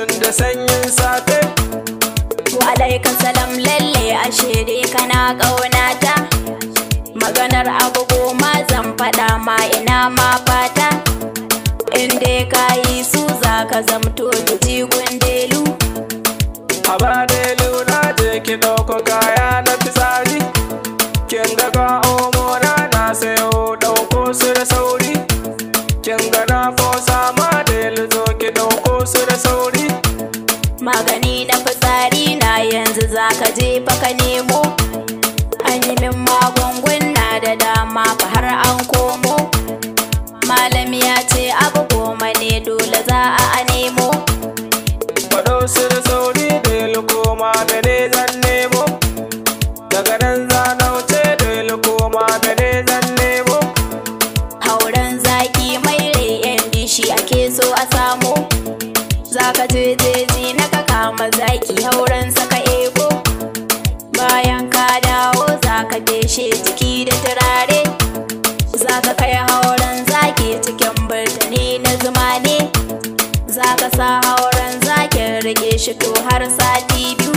tun da sanyin safe. Wa alaika salam lalle ashe dai kana ƙaunata. Maganar abu goma zan faɗa ma ina ma fata. In dai ka yi su za ka zamto da jigun delu. Haba delu na je ki ɗauko kaya na fitsari. Kin ga ga omo na sayo ɗauko su da sauri. Kin ga na kosa ma delu zo ki ɗauko su da sauri. Magani na fitsari na yanzu za ka je fa ka nemo. An yi min magunguna da dama fa har an komo. Malami ya ce abu goma ne dole za a nemo. Faɗo su da sauri delu koma da ne zan nemo. Daga nan za na wuce delu koma da ne zan nemo. Hauren zaki mai rai dishi ake so a samu. Za ka je jeji na ka kama zaki hauren saka ego. Bayan ka dawo za ka feshe jiki da turare. Za ka kai hauren zaki cikin birtani na zuma ne. Za ka sa hauren zakin rike shi to har sati biyu.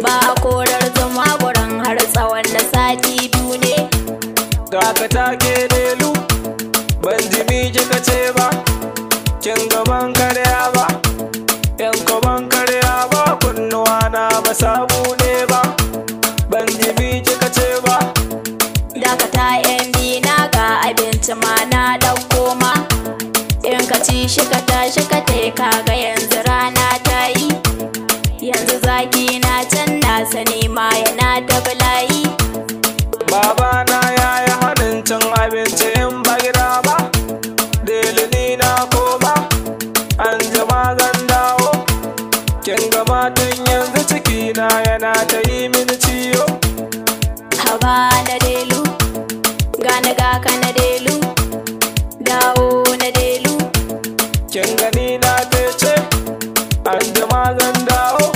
Ba a korar zuma gurin har tsawon na sati biyu ne. Ga ka take delu ban ji mi kika ce ba. Kin gaban karya ba. Yan gaban karya ba kunnuwa na ba samu ne ba. Ban ji mi kika ce ba. Dakata yan dina ga abinci ma na ɗauko ma. In ka ci shi ka tashi ka ka ga yanzu rana ta yi. Yanzu zaki na can nasa nema yana ta bulayi. Baba na yayi hannun cin abinci in ba gida ba. Delu ni na koma an jima zan dawo. Kin gama tun yanzu ciki na yana ta yi mini ciwo. Haba na delu gani ga ka na delu. Dawo na delu. Kin gani na fece an jima zan dawo.